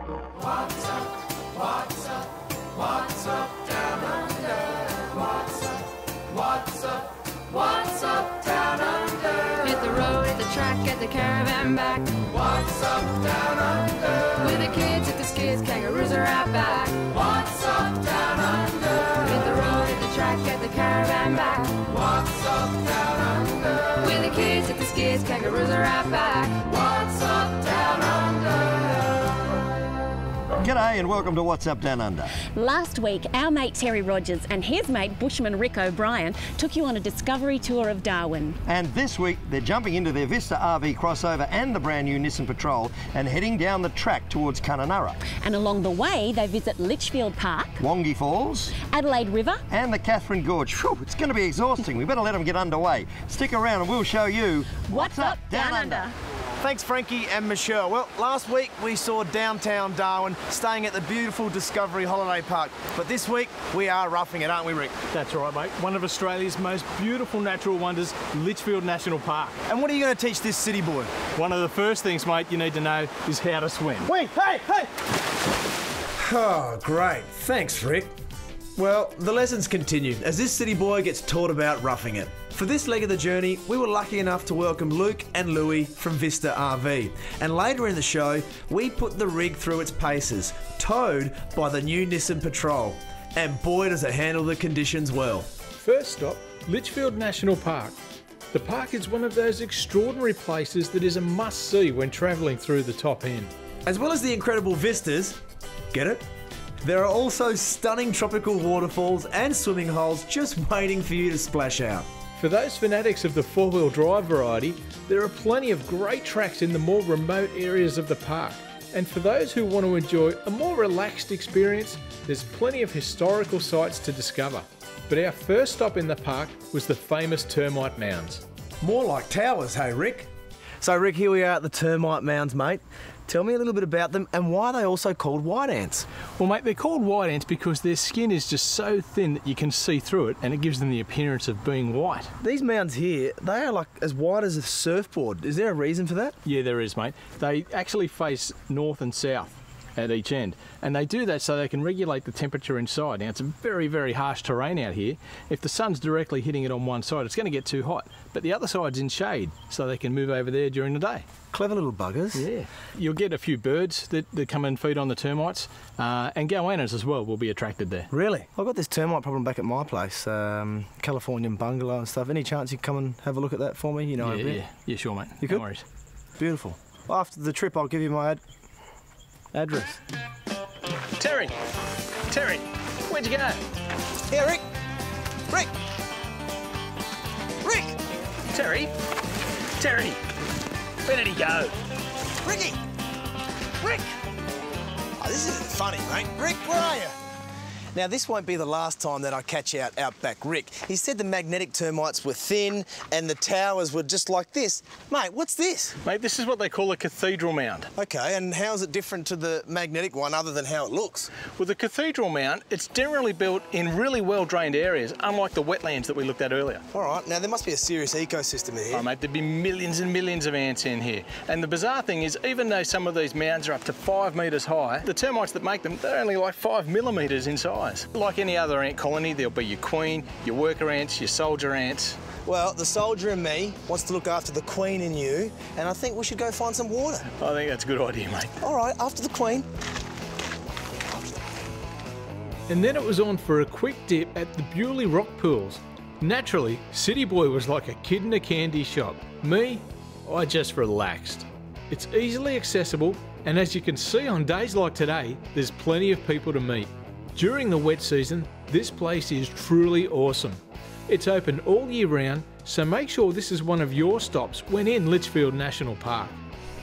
What's up? What's up? What's up down under? What's up? What's up? What's up down under? Hit the road, hit the track, get the caravan back. What's up down under? With the kids, hit the skids, kangaroos are out back. What's up down under? Hit the road, hit the track, get the caravan back. What's up down under? With the kids, hit the skids, kangaroos are out back. What's up down under? G'day and welcome to What's Up Down Under. Last week, our mate Terry Rogers and his mate Bushman Rick O'Brien took you on a discovery tour of Darwin. And this week, they're jumping into their Vista RV crossover and the brand new Nissan Patrol and heading down the track towards Kununurra. And along the way, they visit Litchfield Park, Wongi Falls, Adelaide River, and the Catherine Gorge. Phew, it's going to be exhausting. We better let them get underway. Stick around and we'll show you What's Up Down Under. Thanks, Frankie and Michelle. Well, last week we saw downtown Darwin, staying at the beautiful Discovery Holiday Park. But this week we are roughing it, aren't we, Rick? That's right, mate. One of Australia's most beautiful natural wonders, Litchfield National Park. And what are you going to teach this city boy? One of the first things, mate, you need to know is how to swim. Wait, hey! Oh, great. Thanks, Rick. Well, the lessons continue as this city boy gets taught about roughing it. For this leg of the journey, we were lucky enough to welcome Luke and Louie from Vista RV. And later in the show, we put the rig through its paces, towed by the new Nissan Patrol. And boy, does it handle the conditions well. First stop, Litchfield National Park. The park is one of those extraordinary places that is a must-see when travelling through the top end. As well as the incredible vistas, get it? There are also stunning tropical waterfalls and swimming holes just waiting for you to splash out. For those fanatics of the four-wheel drive variety, there are plenty of great tracks in the more remote areas of the park. And for those who want to enjoy a more relaxed experience, there's plenty of historical sites to discover. But our first stop in the park was the famous termite mounds. More like towers, hey Rick? So, Rick, here we are at the termite mounds, mate. Tell me a little bit about them and why are they also called white ants? Well, mate, they're called white ants because their skin is just so thin that you can see through it and it gives them the appearance of being white. These mounds here, they are like as white as a surfboard. Is there a reason for that? Yeah, there is, mate. They actually face north and south at each end, and they do that so they can regulate the temperature inside. Now, it's a very, very harsh terrain out here. If the sun's directly hitting it on one side, it's going to get too hot, but the other side's in shade, so they can move over there during the day. Clever little buggers. Yeah. You'll get a few birds that come and feed on the termites, and goannas as well will be attracted there. Really? I've got this termite problem back at my place, Californian bungalow and stuff. Any chance you can come and have a look at that for me? You know, yeah, sure, mate. You no could? worries. Beautiful. Well, after the trip, I'll give you my address. Terry, where'd you go? Here, Rick. Terry, where did he go? Ricky! Rick! Oh, this isn't funny, mate. Rick, where are you? Now, this won't be the last time that I catch out back Rick. He said the magnetic termites were thin and the towers were just like this. Mate, what's this? Mate, this is what they call a cathedral mound. OK, and how is it different to the magnetic one other than how it looks? Well, the cathedral mound, it's generally built in really well-drained areas, unlike the wetlands that we looked at earlier. All right, now there must be a serious ecosystem here. Oh, mate, there'd be millions and millions of ants in here. And the bizarre thing is, even though some of these mounds are up to 5 metres high, the termites that make them, they're only like 5 millimetres in size. Like any other ant colony, there'll be your queen, your worker ants, your soldier ants. Well, the soldier in me wants to look after the queen in you, and I think we should go find some water. I think that's a good idea, mate. All right, after the queen. And then it was on for a quick dip at the Bewley Rock Pools. Naturally, City Boy was like a kid in a candy shop. Me, I just relaxed. It's easily accessible, and as you can see on days like today, there's plenty of people to meet. During the wet season, this place is truly awesome. It's open all year round, so make sure this is one of your stops when in Litchfield National Park.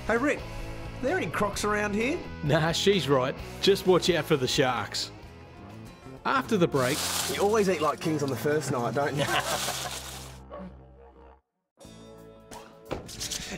Hey Rick, are there any crocs around here? Nah, she's right. Just watch out for the sharks. After the break, You always eat like kings on the first night, don't you?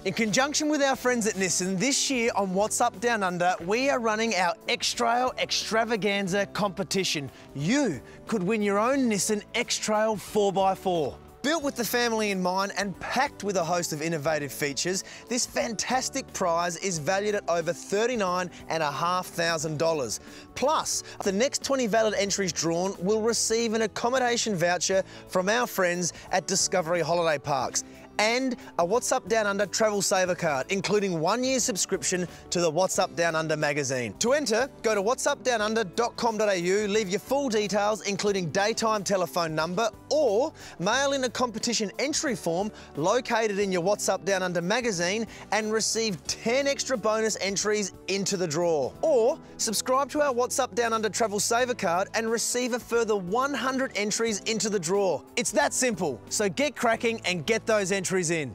In conjunction with our friends at Nissan, this year on What's Up Down Under, we are running our X-Trail Extravaganza competition. You could win your own Nissan X-Trail 4x4. Built with the family in mind and packed with a host of innovative features, this fantastic prize is valued at over $39,500. Plus, the next 20 valid entries drawn will receive an accommodation voucher from our friends at Discovery Holiday Parks and a What's Up Down Under travel saver card, including 1 year subscription to the What's Up Down Under magazine. To enter, go to whatsupdownunder.com.au, leave your full details, including daytime telephone number, or mail in a competition entry form located in your What's Up Down Under magazine and receive 10 extra bonus entries into the draw. Or subscribe to our What's Up Down Under travel saver card and receive a further 100 entries into the draw. It's that simple, so get cracking and get those entries in.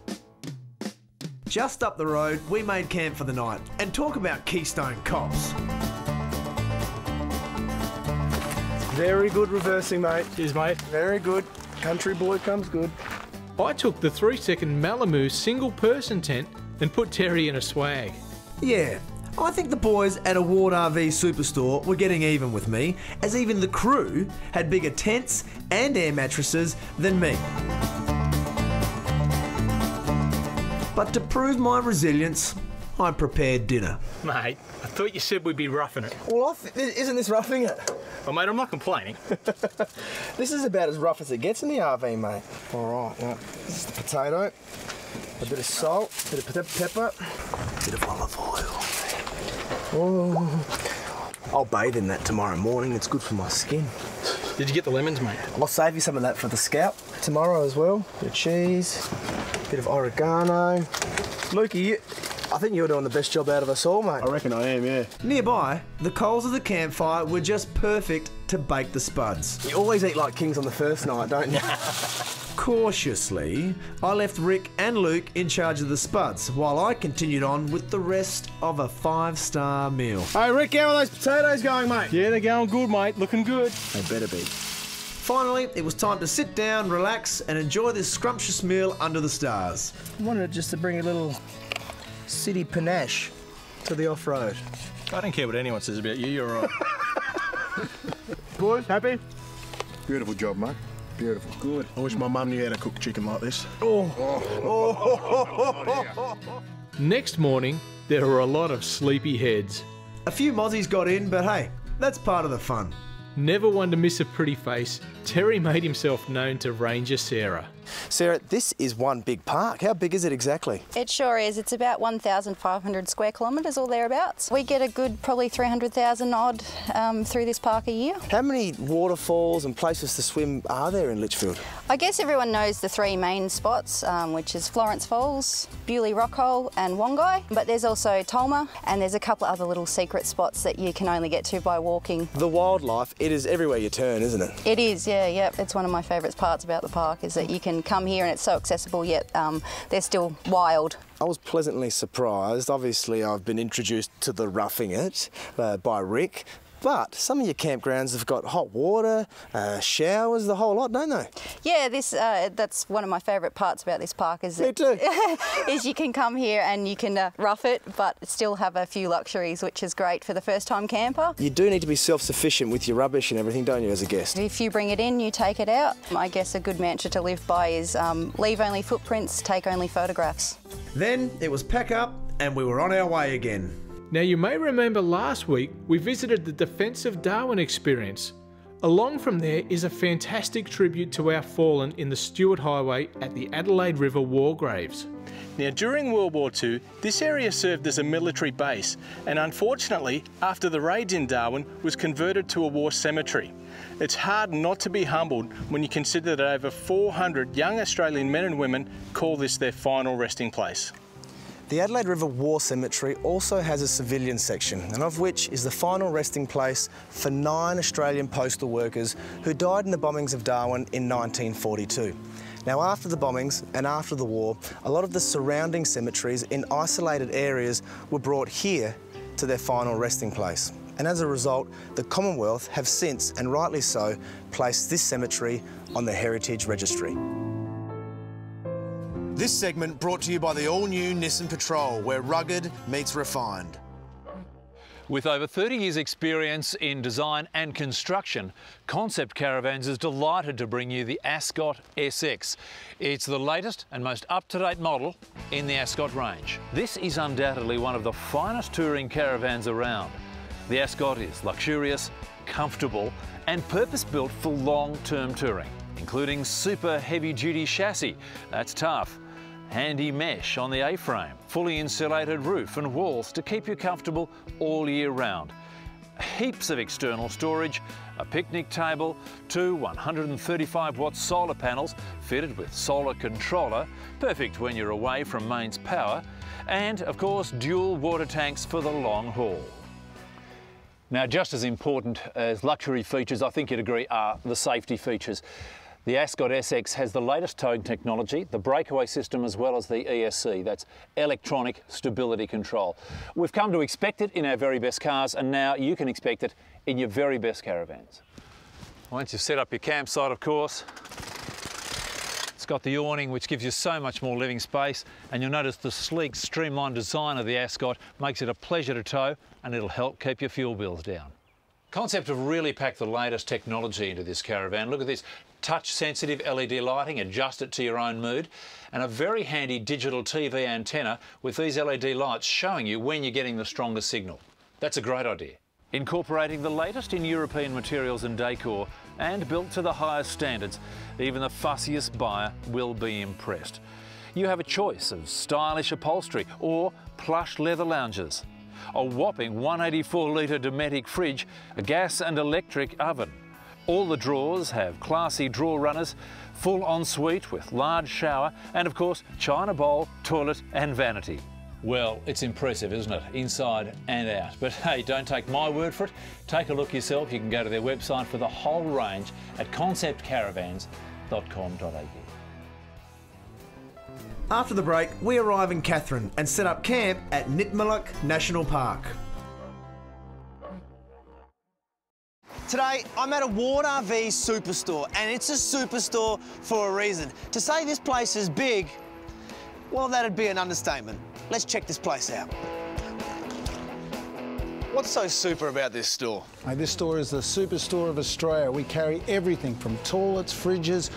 Just up the road, we made camp for the night and talk about Keystone Cops. Very good reversing, mate. Cheers, mate. Very good. Country boy comes good. I took the 3-second Malamu single-person tent and put Terry in a swag. Yeah, I think the boys at a Ward RV Superstore were getting even with me, as even the crew had bigger tents and air mattresses than me. But to prove my resilience, I prepared dinner. Mate, I thought you said we'd be roughing it. Well, isn't this roughing it? Well, mate, I'm not complaining. This is about as rough as it gets in the RV, mate. All right, now, this is the potato, a bit of salt, a bit of pepper, a bit of olive oil. Oh, I'll bathe in that tomorrow morning. It's good for my skin. Did you get the lemons, mate? I'll save you some of that for the scalp tomorrow as well. Bit of cheese, bit of oregano. Lukey, I think you're doing the best job out of us all, mate. I reckon I am, yeah. Nearby, the coals of the campfire were just perfect to bake the spuds. You always eat like kings on the first night, don't you? Cautiously, I left Rick and Luke in charge of the spuds while I continued on with the rest of a 5-star meal. Hey, Rick, how are those potatoes going, mate? Yeah, they're going good, mate. Looking good. They better be. Finally, it was time to sit down, relax, and enjoy this scrumptious meal under the stars. I wanted just to bring a little city panache to the off-road. I don't care what anyone says about you, you're right. Boys, happy? Beautiful job, mate. Beautiful. Good. I wish my mum knew how to cook chicken like this. Next morning, there were a lot of sleepy heads. A few mozzies got in, but hey, that's part of the fun. Never one to miss a pretty face, Terry made himself known to Ranger Sarah. Sarah, this is one big park. How big is it exactly? It sure is. It's about 1,500 square kilometres or thereabouts. We get a good probably 300,000 odd through this park a year. How many waterfalls and places to swim are there in Litchfield? I guess everyone knows the three main spots, which is Florence Falls, Bewley Rockhole and Wongai. But there's also Tolma and there's a couple other little secret spots that you can only get to by walking. The wildlife, it is everywhere you turn, isn't it? It is, yeah. It's one of my favourite parts about the park is that you can come here and it's so accessible yet they're still wild. I was pleasantly surprised. Obviously, I've been introduced to the roughing it by Rick. But some of your campgrounds have got hot water, showers, the whole lot, don't they? Yeah, that's one of my favourite parts about this park is Me too. is you can come here and you can rough it, but still have a few luxuries, which is great for the first-time camper. You do need to be self-sufficient with your rubbish and everything, don't you, as a guest? If you bring it in, you take it out. I guess a good mantra to live by is leave only footprints, take only photographs. Then it was pack up and we were on our way again. Now you may remember last week we visited the Defence of Darwin experience. Along from there is a fantastic tribute to our fallen in the Stuart Highway at the Adelaide River War Graves. Now during World War II, this area served as a military base and unfortunately after the raids in Darwin was converted to a war cemetery. It's hard not to be humbled when you consider that over 400 young Australian men and women call this their final resting place. The Adelaide River War Cemetery also has a civilian section, and of which is the final resting place for 9 Australian postal workers who died in the bombings of Darwin in 1942. Now, after the bombings and after the war, a lot of the surrounding cemeteries in isolated areas were brought here to their final resting place. And as a result, the Commonwealth have since, and rightly so, placed this cemetery on the Heritage Registry. This segment brought to you by the all-new Nissan Patrol, where rugged meets refined. With over 30 years' experience in design and construction, Concept Caravans is delighted to bring you the Ascot SX. It's the latest and most up-to-date model in the Ascot range. This is undoubtedly one of the finest touring caravans around. The Ascot is luxurious, comfortable and purpose-built for long-term touring, including super heavy-duty chassis, that's tough, handy mesh on the A-frame, fully insulated roof and walls to keep you comfortable all year round. Heaps of external storage, a picnic table, two 135-watt solar panels fitted with solar controller, perfect when you're away from mains power, and of course dual water tanks for the long haul. Now, just as important as luxury features, I think you'd agree, are the safety features. The Ascot SX has the latest towing technology, the breakaway system as well as the ESC, that's electronic stability control. We've come to expect it in our very best cars and now you can expect it in your very best caravans. Once you've set up your campsite, of course, it's got the awning which gives you so much more living space, and you'll notice the sleek, streamlined design of the Ascot makes it a pleasure to tow and it'll help keep your fuel bills down. Concept have really packed the latest technology into this caravan. Look at this touch-sensitive LED lighting, adjust it to your own mood, and a very handy digital TV antenna with these LED lights showing you when you're getting the strongest signal. That's a great idea. Incorporating the latest in European materials and decor and built to the highest standards, even the fussiest buyer will be impressed. You have a choice of stylish upholstery or plush leather lounges, a whopping 184-litre Dometic fridge, a gas and electric oven. All the drawers have classy drawer runners, full ensuite with large shower and of course china bowl, toilet and vanity. Well, it's impressive, isn't it? Inside and out. But hey, don't take my word for it. Take a look yourself. You can go to their website for the whole range at conceptcaravans.com.au. After the break, we arrive in Katherine and set up camp at Nitmiluk National Park. Today, I'm at a WUDU RV superstore, and it's a superstore for a reason. To say this place is big, well, that'd be an understatement. Let's check this place out. What's so super about this store? This store is the superstore of Australia. We carry everything from toilets, fridges,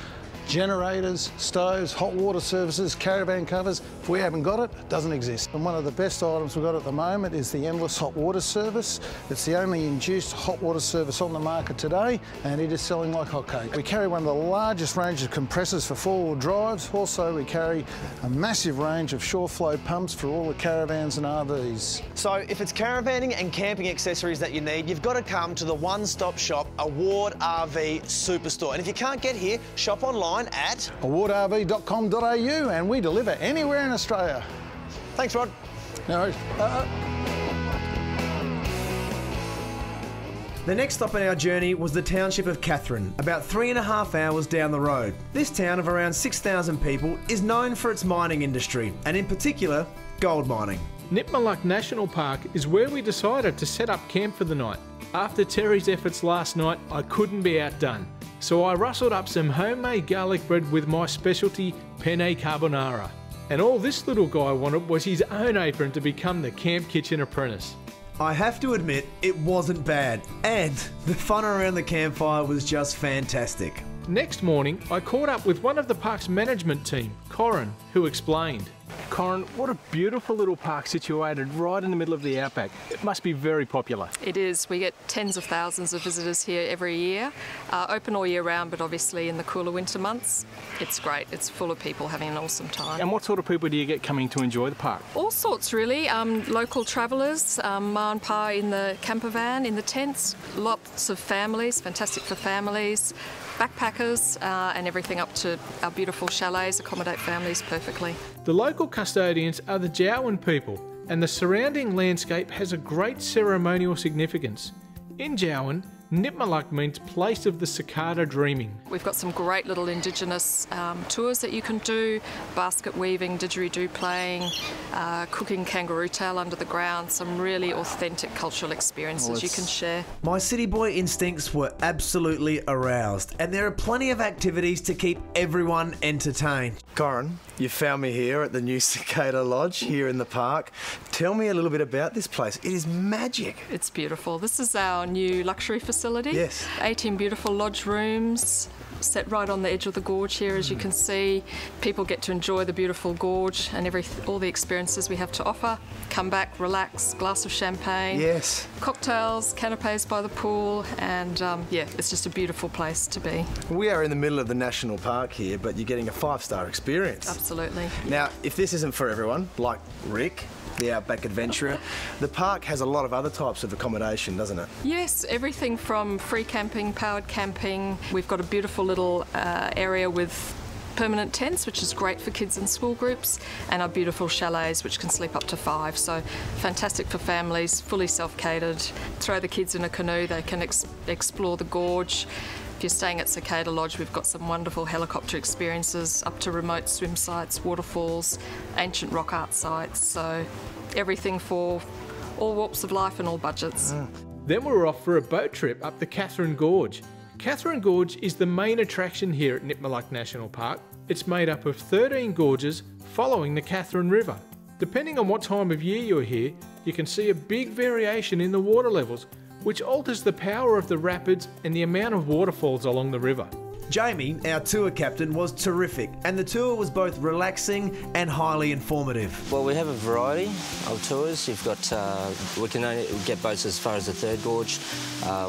generators, stoves, hot water services, caravan covers. If we haven't got it, it doesn't exist. And one of the best items we've got at the moment is the endless hot water service. It's the only induced hot water service on the market today, and it is selling like hotcakes. We carry one of the largest range of compressors for four-wheel drives. Also, we carry a massive range of shore flow pumps for all the caravans and RVs. So if it's caravanning and camping accessories that you need, you've got to come to the one-stop shop, a WUDU RV superstore. And if you can't get here, shop online at WUDURV.com.au, and we deliver anywhere in Australia. Thanks, Rod. No worries. The next stop on our journey was the township of Katherine, about 3.5 hours down the road. This town of around 6,000 people is known for its mining industry, and in particular, gold mining. Nitmiluk National Park is where we decided to set up camp for the night. After Terry's efforts last night, I couldn't be outdone. So I rustled up some homemade garlic bread with my specialty penne carbonara. And all this little guy wanted was his own apron to become the camp kitchen apprentice. I have to admit, it wasn't bad, and the fun around the campfire was just fantastic. Next morning, I caught up with one of the park's management team, Corin, who explained. Corin, what a beautiful little park situated right in the middle of the outback. It must be very popular. It is. We get tens of thousands of visitors here every year. Open all year round, but obviously in the cooler winter months, it's great. It's full of people having an awesome time. And what sort of people do you get coming to enjoy the park? All sorts, really. Local travellers, ma and pa in the camper van, in the tents. Lots of families, fantastic for families. Backpackers and everything up to our beautiful chalets accommodate families perfectly. The local custodians are the Jawoyn people, and the surrounding landscape has a great ceremonial significance. In Jawoyn, Nipmuc means place of the cicada dreaming. We've got some great little Indigenous tours that you can do, basket weaving, didgeridoo playing, cooking kangaroo tail under the ground, some really authentic cultural experiences you can share. My city boy instincts were absolutely aroused, and there are plenty of activities to keep everyone entertained. Corin, you found me here at the new Cicada Lodge here in the park. Tell me a little bit about this place. It is magic. It's beautiful. This is our new luxury facility. Yes. 18 beautiful lodge rooms set right on the edge of the gorge here, as you can see. People get to enjoy the beautiful gorge and all the experiences we have to offer. Come back, relax, glass of champagne. Yes. Cocktails, canapes by the pool, and yeah, it's just a beautiful place to be. We are in the middle of the national park here, but you're getting a 5-star experience. Absolutely. Now, if this isn't for everyone, like Rick, the outback adventurer, the park has a lot of other types of accommodation, doesn't it? Yes, everything from free camping, powered camping. We've got a beautiful little area with permanent tents, which is great for kids and school groups, and our beautiful chalets, which can sleep up to 5. So fantastic for families, fully self-catered. Throw the kids in a canoe, they can explore the gorge. If you're staying at Cicada Lodge, we've got some wonderful helicopter experiences up to remote swim sites, waterfalls, ancient rock art sites. So everything for all walks of life and all budgets. Then we're off for a boat trip up the Catherine Gorge. Catherine Gorge is the main attraction here at Nipmuc National Park. It's made up of 13 gorges following the Catherine River. Depending on what time of year you're here, you can see a big variation in the water levels, which alters the power of the rapids and the amount of waterfalls along the river. Jamie, our tour captain, was terrific, and the tour was both relaxing and highly informative. Well, we have a variety of tours. You've got, we can only get boats as far as the 3rd gorge.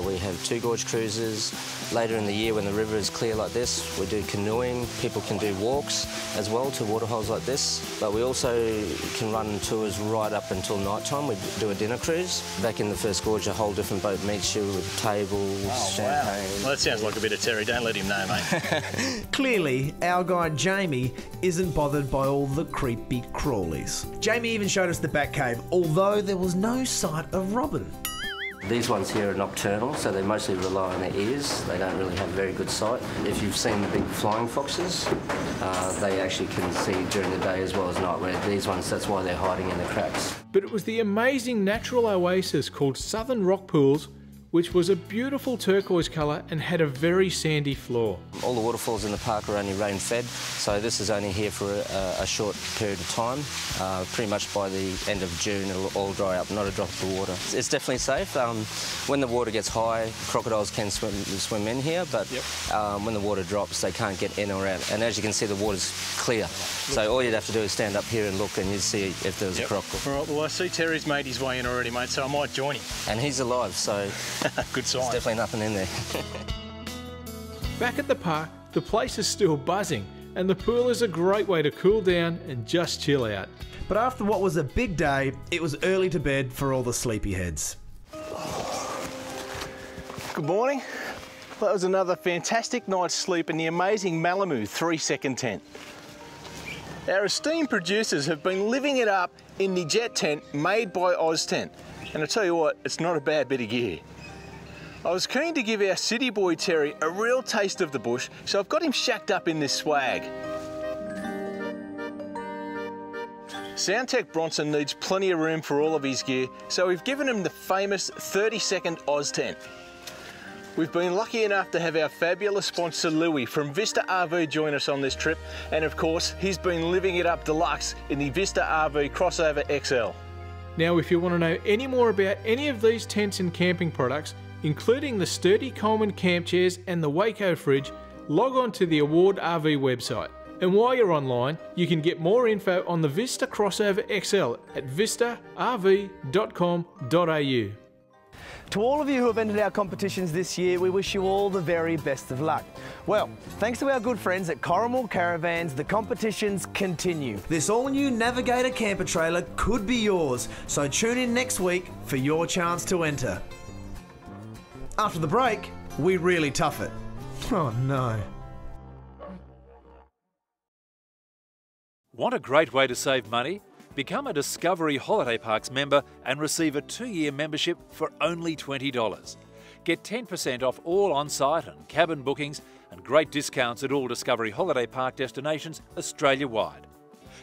We have 2 gorge cruises. Later in the year, when the river is clear like this, we do canoeing. People can do walks as well to waterholes like this. But we also can run tours right up until night time. We do a dinner cruise. Back in the 1st gorge, a whole different boat meets you with tables, champagne. Wow. Well, that sounds like a bit of Terry. Don't let him know, mate. Clearly, our guide Jamie isn't bothered by all the creepy crawlies. Jamie even showed us the back cave, although there was no sight of Robin. These ones here are nocturnal, so they mostly rely on their ears. They don't really have very good sight. If you've seen the big flying foxes, they actually can see during the day as well as night, where these ones, that's why they're hiding in the cracks. But it was the amazing natural oasis called Southern Rock Pools, which was a beautiful turquoise colour and had a very sandy floor. All the waterfalls in the park are only rain fed, so this is only here for a short period of time. Pretty much by the end of June it'll all dry up, not a drop of water. It's definitely safe. When the water gets high, crocodiles can swim in here, but when the water drops they can't get in or out. And as you can see, the water's clear, so all you'd have to do is stand up here and look and you'd see if there was a croc. All right, well, I see Terry's made his way in already, mate, so I might join him. And he's alive, so good sign. There's definitely nothing in there. Back at the park, the place is still buzzing, and the pool is a great way to cool down and just chill out. But after what was a big day, it was early to bed for all the sleepyheads. Good morning. That was another fantastic night's sleep in the amazing Malamu 3-second tent. Our esteemed producers have been living it up in the jet tent made by OzTent. And I tell you what, it's not a bad bit of gear. I was keen to give our city boy Terry a real taste of the bush, so I've got him shacked up in this swag. Soundtech Bronson needs plenty of room for all of his gear, so we've given him the famous 30-second Oz tent. We've been lucky enough to have our fabulous sponsor Louis from Vista RV join us on this trip, and of course he's been living it up deluxe in the Vista RV Crossover XL. Now, if you want to know any more about any of these tents and camping products, including the sturdy Coleman camp chairs and the Waco fridge, log on to the Award RV website. And while you're online, you can get more info on the Vista Crossover XL at vistarv.com.au. To all of you who have entered our competitions this year, we wish you all the very best of luck. Well, thanks to our good friends at Corrimal Caravans, the competitions continue. This all-new Navigator camper trailer could be yours, so tune in next week for your chance to enter. After the break, we really tough it. Oh no. Want a great way to save money? Become a Discovery Holiday Parks member and receive a 2-year membership for only $20. Get 10% off all on-site and cabin bookings and great discounts at all Discovery Holiday Park destinations Australia-wide.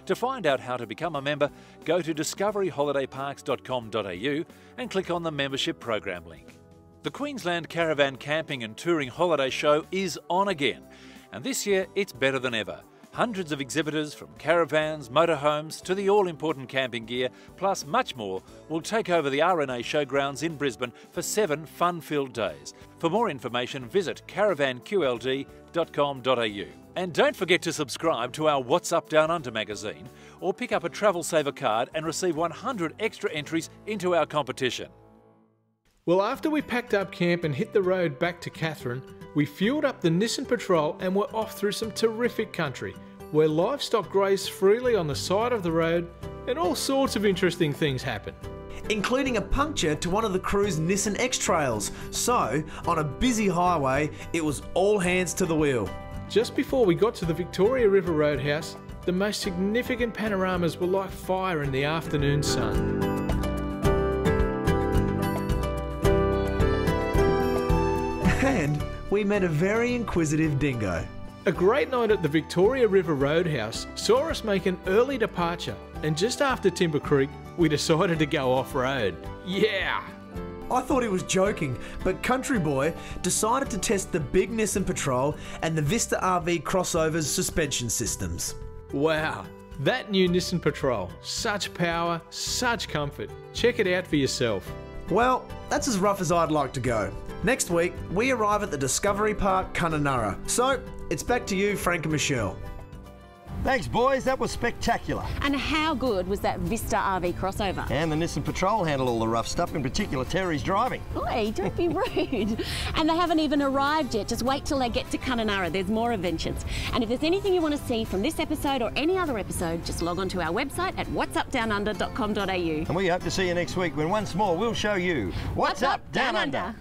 To find out how to become a member, go to discoveryholidayparks.com.au and click on the membership program link. The Queensland Caravan Camping and Touring Holiday Show is on again, and this year it's better than ever. Hundreds of exhibitors from caravans, motorhomes to the all-important camping gear, plus much more, will take over the RNA Showgrounds in Brisbane for 7 fun-filled days. For more information, visit caravanqld.com.au. And don't forget to subscribe to our What's Up Down Under magazine, or pick up a Travel Saver card and receive 100 extra entries into our competition. Well, after we packed up camp and hit the road back to Katherine, we fueled up the Nissan Patrol and were off through some terrific country, where livestock graze freely on the side of the road and all sorts of interesting things happen. Including a puncture to one of the crew's Nissan X-Trails. So, on a busy highway, it was all hands to the wheel. Just before we got to the Victoria River Roadhouse, the most significant panoramas were like fire in the afternoon sun. And we met a very inquisitive dingo. A great night at the Victoria River Roadhouse saw us make an early departure, and just after Timber Creek, we decided to go off-road. Yeah! I thought he was joking, but Country Boy decided to test the big Nissan Patrol and the Vista RV crossover's suspension systems. Wow, that new Nissan Patrol. Such power, such comfort. Check it out for yourself. Well, that's as rough as I'd like to go. Next week, we arrive at the Discovery Park, Kununurra. So, it's back to you, Frank and Michelle. Thanks, boys. That was spectacular. And how good was that Vista RV crossover? And the Nissan Patrol handled all the rough stuff, in particular Terry's driving. Oi, don't be rude. And they haven't even arrived yet. Just wait till they get to Kununurra. There's more adventures. And if there's anything you want to see from this episode or any other episode, just log on to our website at whatsupdownunder.com.au. And we hope to see you next week when once more we'll show you What's Up Down Under.